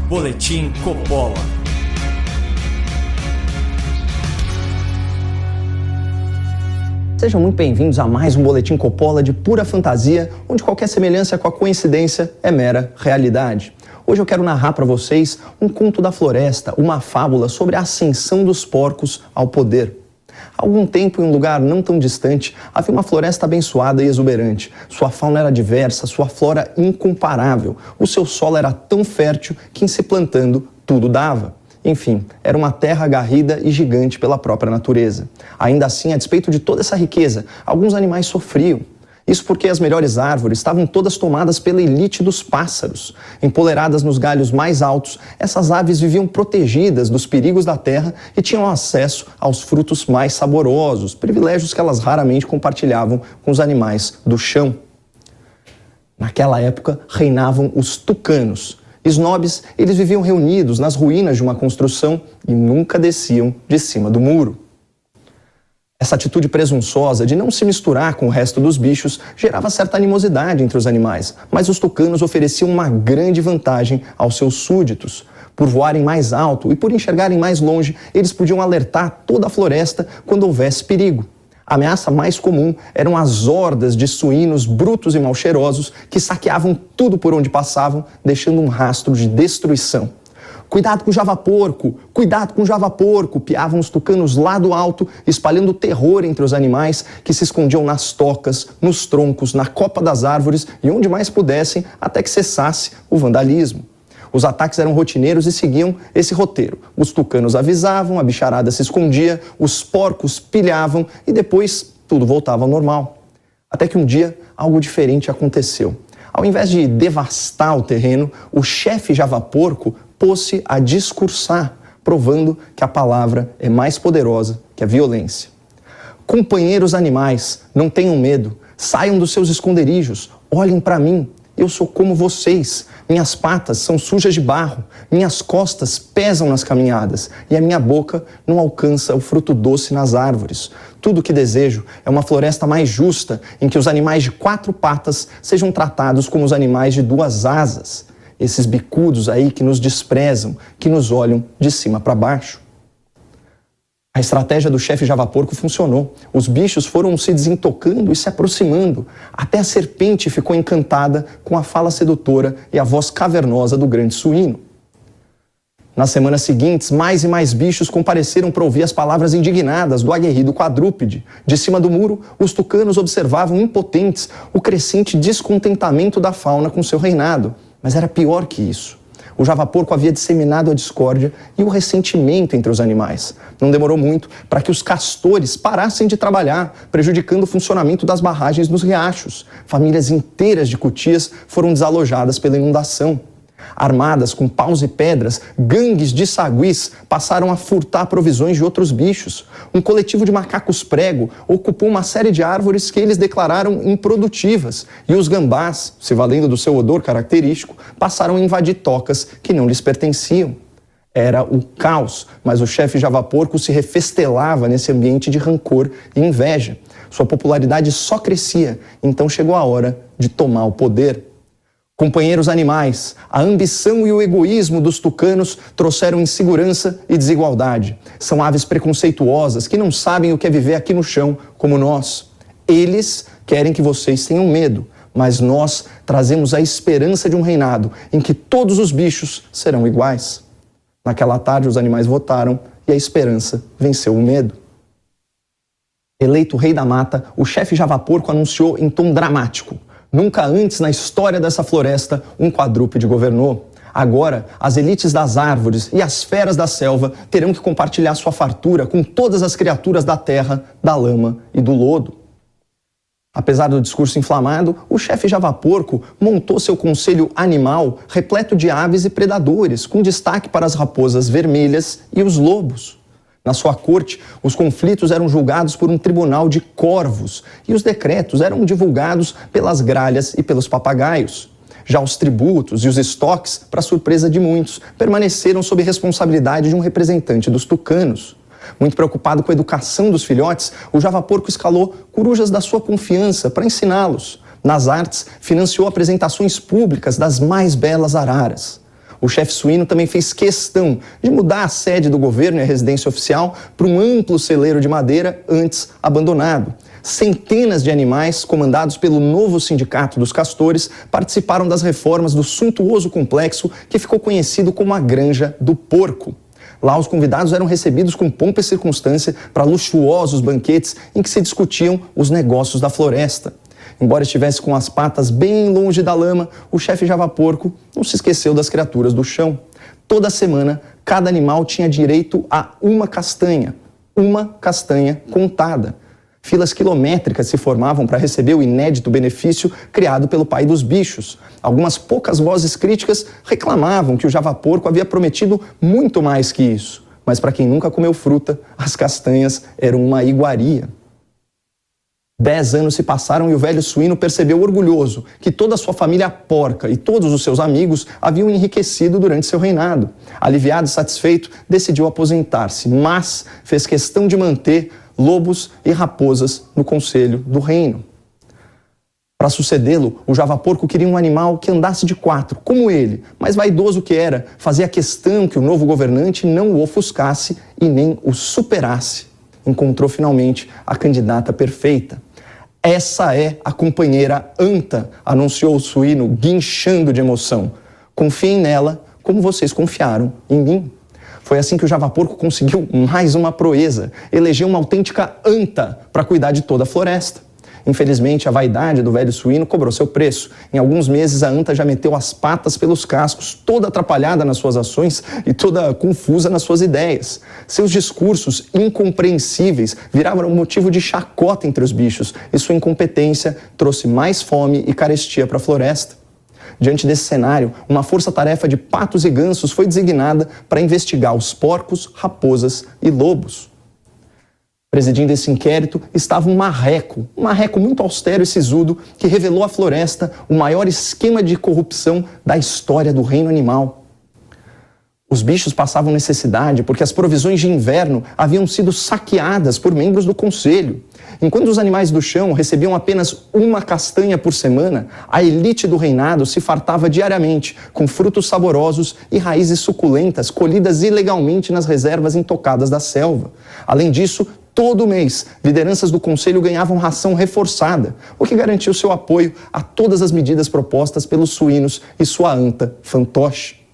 Boletim Coppola. Sejam muito bem-vindos a mais um Boletim Coppola de pura fantasia, onde qualquer semelhança com a coincidência é mera realidade. Hoje eu quero narrar para vocês um conto da floresta, uma fábula sobre a ascensão dos porcos ao poder. Há algum tempo, em um lugar não tão distante, havia uma floresta abençoada e exuberante. Sua fauna era diversa, sua flora incomparável. O seu solo era tão fértil que, em se plantando, tudo dava. Enfim, era uma terra agarrida e gigante pela própria natureza. Ainda assim, a despeito de toda essa riqueza, alguns animais sofriam. Isso porque as melhores árvores estavam todas tomadas pela elite dos pássaros. Empoleradas nos galhos mais altos, essas aves viviam protegidas dos perigos da terra e tinham acesso aos frutos mais saborosos, privilégios que elas raramente compartilhavam com os animais do chão. Naquela época, reinavam os tucanos. Snobs, eles viviam reunidos nas ruínas de uma construção e nunca desciam de cima do muro. Essa atitude presunçosa de não se misturar com o resto dos bichos gerava certa animosidade entre os animais, mas os tucanos ofereciam uma grande vantagem aos seus súditos. Por voarem mais alto e por enxergarem mais longe, eles podiam alertar toda a floresta quando houvesse perigo. A ameaça mais comum eram as hordas de suínos brutos e mal cheirosos que saqueavam tudo por onde passavam, deixando um rastro de destruição. Cuidado com o javaporco! Cuidado com o javaporco! Piavam os tucanos lá do alto, espalhando terror entre os animais que se escondiam nas tocas, nos troncos, na copa das árvores e onde mais pudessem até que cessasse o vandalismo. Os ataques eram rotineiros e seguiam esse roteiro. Os tucanos avisavam, a bicharada se escondia, os porcos pilhavam e depois tudo voltava ao normal. Até que um dia algo diferente aconteceu. Ao invés de devastar o terreno, o chefe javaporco pôs-se a discursar, provando que a palavra é mais poderosa que a violência. Companheiros animais, não tenham medo, saiam dos seus esconderijos, olhem para mim, eu sou como vocês, minhas patas são sujas de barro, minhas costas pesam nas caminhadas e a minha boca não alcança o fruto doce nas árvores. Tudo o que desejo é uma floresta mais justa, em que os animais de 4 patas sejam tratados como os animais de 2 asas. Esses bicudos aí que nos desprezam, que nos olham de cima para baixo. A estratégia do chefe javaporco funcionou. Os bichos foram se desentocando e se aproximando. Até a serpente ficou encantada com a fala sedutora e a voz cavernosa do grande suíno. Nas semanas seguintes, mais e mais bichos compareceram para ouvir as palavras indignadas do aguerrido quadrúpede. De cima do muro, os tucanos observavam impotentes o crescente descontentamento da fauna com seu reinado. Mas era pior que isso. O javaporco havia disseminado a discórdia e o ressentimento entre os animais. Não demorou muito para que os castores parassem de trabalhar, prejudicando o funcionamento das barragens nos riachos. Famílias inteiras de cutias foram desalojadas pela inundação. Armadas com paus e pedras, gangues de saguis passaram a furtar provisões de outros bichos. Um coletivo de macacos prego ocupou uma série de árvores que eles declararam improdutivas. E os gambás, se valendo do seu odor característico, passaram a invadir tocas que não lhes pertenciam. Era o caos, mas o chefe javaporco se refestelava nesse ambiente de rancor e inveja. Sua popularidade só crescia, então chegou a hora de tomar o poder. Companheiros animais, a ambição e o egoísmo dos tucanos trouxeram insegurança e desigualdade. São aves preconceituosas que não sabem o que é viver aqui no chão como nós. Eles querem que vocês tenham medo, mas nós trazemos a esperança de um reinado em que todos os bichos serão iguais. Naquela tarde, os animais votaram e a esperança venceu o medo. Eleito rei da mata, o chefe javaporco anunciou em tom dramático: nunca antes na história dessa floresta um quadrúpede governou. Agora, as elites das árvores e as feras da selva terão que compartilhar sua fartura com todas as criaturas da terra, da lama e do lodo. Apesar do discurso inflamado, o chefe javaporco montou seu conselho animal repleto de aves e predadores, com destaque para as raposas vermelhas e os lobos. Na sua corte, os conflitos eram julgados por um tribunal de corvos e os decretos eram divulgados pelas gralhas e pelos papagaios. Já os tributos e os estoques, para surpresa de muitos, permaneceram sob responsabilidade de um representante dos tucanos. Muito preocupado com a educação dos filhotes, o javaporco escalou corujas da sua confiança para ensiná-los. Nas artes, financiou apresentações públicas das mais belas araras. O chefe suíno também fez questão de mudar a sede do governo e a residência oficial para um amplo celeiro de madeira antes abandonado. Centenas de animais, comandados pelo novo sindicato dos castores, participaram das reformas do suntuoso complexo que ficou conhecido como a Granja do Porco. Lá, os convidados eram recebidos com pompa e circunstância para luxuosos banquetes em que se discutiam os negócios da floresta. Embora estivesse com as patas bem longe da lama, o chefe Javaporco não se esqueceu das criaturas do chão. Toda semana, cada animal tinha direito a uma castanha contada. Filas quilométricas se formavam para receber o inédito benefício criado pelo pai dos bichos. Algumas poucas vozes críticas reclamavam que o Javaporco havia prometido muito mais que isso. Mas para quem nunca comeu fruta, as castanhas eram uma iguaria. 10 anos se passaram e o velho suíno percebeu orgulhoso que toda a sua família porca e todos os seus amigos haviam enriquecido durante seu reinado. Aliviado e satisfeito, decidiu aposentar-se, mas fez questão de manter lobos e raposas no conselho do reino. Para sucedê-lo, o Javaporco queria um animal que andasse de 4, como ele, mas vaidoso que era, fazia questão que o novo governante não o ofuscasse e nem o superasse. Encontrou finalmente a candidata perfeita. Essa é a companheira Anta, anunciou o suíno, guinchando de emoção. Confiem nela como vocês confiaram em mim. Foi assim que o Javaporco conseguiu mais uma proeza, elegeu uma autêntica anta para cuidar de toda a floresta. Infelizmente, a vaidade do velho suíno cobrou seu preço. Em alguns meses, a anta já meteu as patas pelos cascos, toda atrapalhada nas suas ações e toda confusa nas suas ideias. Seus discursos incompreensíveis viraram motivo de chacota entre os bichos e sua incompetência trouxe mais fome e carestia para a floresta. Diante desse cenário, uma força-tarefa de patos e gansos foi designada para investigar os porcos, raposas e lobos. Presidindo esse inquérito estava um marreco muito austero e sisudo, que revelou à floresta o maior esquema de corrupção da história do reino animal. Os bichos passavam necessidade porque as provisões de inverno haviam sido saqueadas por membros do conselho. Enquanto os animais do chão recebiam apenas uma castanha por semana, a elite do reinado se fartava diariamente com frutos saborosos e raízes suculentas colhidas ilegalmente nas reservas intocadas da selva. Além disso, todo mês, lideranças do conselho ganhavam ração reforçada, o que garantiu seu apoio a todas as medidas propostas pelos suínos e sua anta fantoche.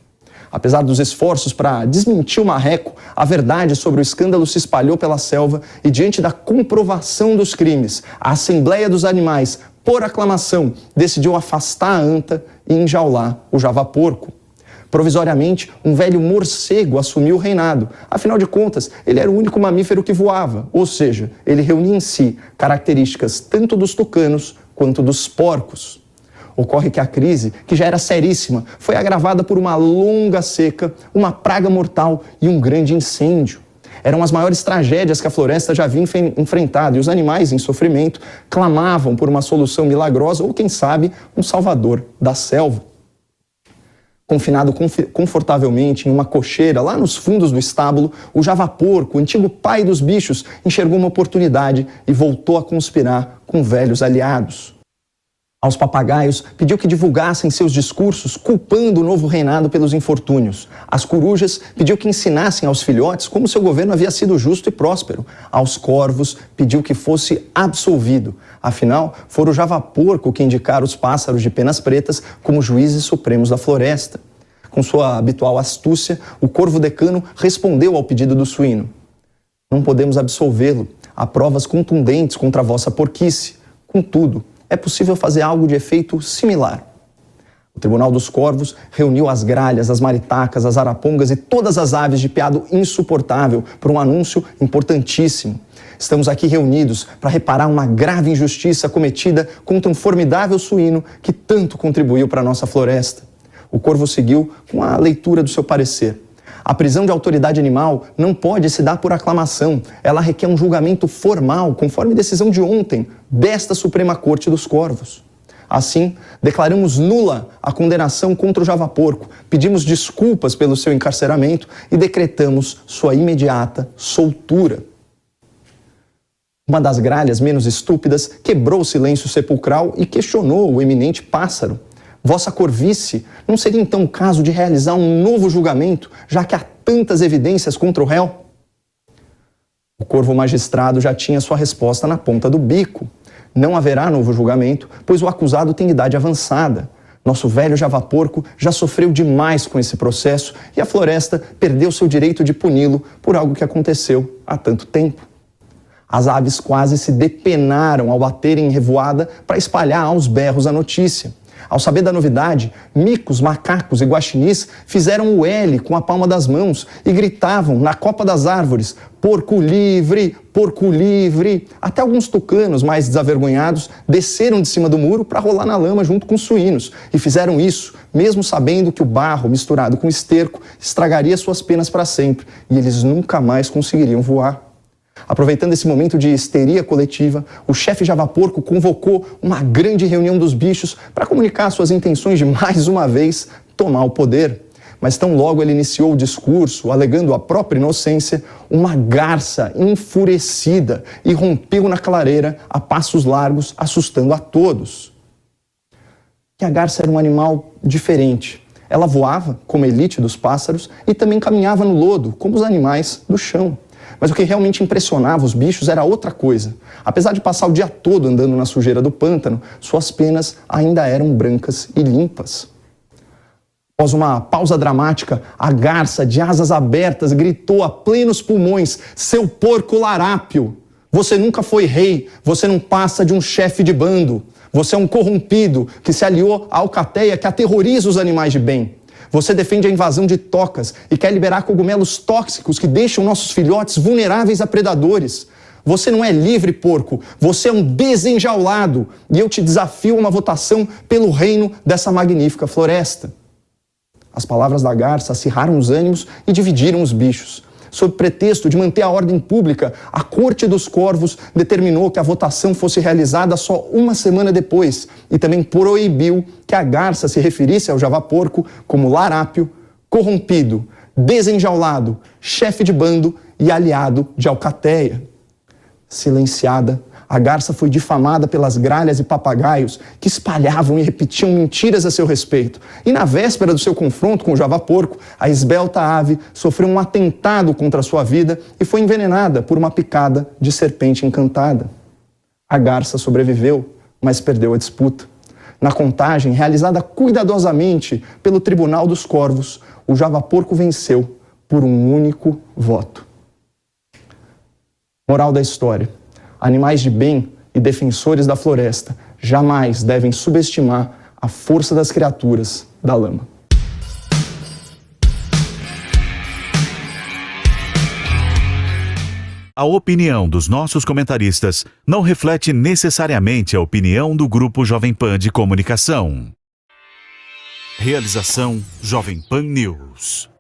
Apesar dos esforços para desmentir o marreco, a verdade sobre o escândalo se espalhou pela selva e, diante da comprovação dos crimes, a Assembleia dos Animais, por aclamação, decidiu afastar a anta e enjaular o Javaporco. Provisoriamente, um velho morcego assumiu o reinado. Afinal de contas, ele era o único mamífero que voava, ou seja, ele reunia em si características tanto dos tucanos quanto dos porcos. Ocorre que a crise, que já era seríssima, foi agravada por uma longa seca, uma praga mortal e um grande incêndio. Eram as maiores tragédias que a floresta já havia enfrentado e os animais em sofrimento clamavam por uma solução milagrosa ou, quem sabe, um salvador da selva. Confinado confortavelmente em uma cocheira lá nos fundos do estábulo, o Javaporco, o antigo pai dos bichos, enxergou uma oportunidade e voltou a conspirar com velhos aliados. Aos papagaios, pediu que divulgassem seus discursos culpando o novo reinado pelos infortúnios. Às corujas, pediu que ensinassem aos filhotes como seu governo havia sido justo e próspero. Aos corvos, pediu que fosse absolvido. Afinal, fora o Javaporco que indicara os pássaros de penas pretas como juízes supremos da floresta. Com sua habitual astúcia, o corvo decano respondeu ao pedido do suíno. Não podemos absolvê-lo. Há provas contundentes contra a vossa porquice. Contudo, é possível fazer algo de efeito similar. O Tribunal dos Corvos reuniu as gralhas, as maritacas, as arapongas e todas as aves de piado insuportável por um anúncio importantíssimo. Estamos aqui reunidos para reparar uma grave injustiça cometida contra um formidável suíno que tanto contribuiu para a nossa floresta. O corvo seguiu com a leitura do seu parecer. A prisão de autoridade animal não pode se dar por aclamação. Ela requer um julgamento formal, conforme decisão de ontem, desta Suprema Corte dos Corvos. Assim, declaramos nula a condenação contra o Javaporco, pedimos desculpas pelo seu encarceramento e decretamos sua imediata soltura. Uma das gralhas menos estúpidas quebrou o silêncio sepulcral e questionou o eminente pássaro. Vossa Corvice, não seria então o caso de realizar um novo julgamento, já que há tantas evidências contra o réu? O corvo magistrado já tinha sua resposta na ponta do bico. Não haverá novo julgamento, pois o acusado tem idade avançada. Nosso velho javaporco já sofreu demais com esse processo e a floresta perdeu seu direito de puni-lo por algo que aconteceu há tanto tempo. As aves quase se depenaram ao baterem em revoada para espalhar aos berros a notícia. Ao saber da novidade, micos, macacos e guaxinins fizeram o L com a palma das mãos e gritavam na copa das árvores: porco livre, porco livre. Até alguns tucanos mais desavergonhados desceram de cima do muro para rolar na lama junto com os suínos e fizeram isso mesmo sabendo que o barro misturado com esterco estragaria suas penas para sempre e eles nunca mais conseguiriam voar. Aproveitando esse momento de histeria coletiva, o chefe javaporco convocou uma grande reunião dos bichos para comunicar suas intenções de, mais uma vez, tomar o poder. Mas tão logo ele iniciou o discurso, alegando a própria inocência, uma garça enfurecida irrompeu na clareira a passos largos, assustando a todos. Que a garça era um animal diferente. Ela voava, como a elite dos pássaros, e também caminhava no lodo, como os animais do chão. Mas o que realmente impressionava os bichos era outra coisa. Apesar de passar o dia todo andando na sujeira do pântano, suas penas ainda eram brancas e limpas. Após uma pausa dramática, a garça, de asas abertas, gritou a plenos pulmões: seu porco larápio! Você nunca foi rei, você não passa de um chefe de bando. Você é um corrompido que se aliou à alcateia que aterroriza os animais de bem. Você defende a invasão de tocas e quer liberar cogumelos tóxicos que deixam nossos filhotes vulneráveis a predadores. Você não é livre, porco. Você é um desenjaulado. E eu te desafio a uma votação pelo reino dessa magnífica floresta. As palavras da garça acirraram os ânimos e dividiram os bichos. Sob pretexto de manter a ordem pública, a Corte dos Corvos determinou que a votação fosse realizada só uma semana depois e também proibiu que a garça se referisse ao javaporco como larápio, corrompido, desenjaulado, chefe de bando e aliado de alcateia. Silenciada, a garça foi difamada pelas gralhas e papagaios que espalhavam e repetiam mentiras a seu respeito. E na véspera do seu confronto com o javaporco, a esbelta ave sofreu um atentado contra a sua vida e foi envenenada por uma picada de serpente encantada. A garça sobreviveu, mas perdeu a disputa. Na contagem, realizada cuidadosamente pelo Tribunal dos Corvos, o javaporco venceu por um único voto. Moral da história: animais de bem e defensores da floresta jamais devem subestimar a força das criaturas da lama. A opinião dos nossos comentaristas não reflete necessariamente a opinião do Grupo Jovem Pan de Comunicação. Realização Jovem Pan News.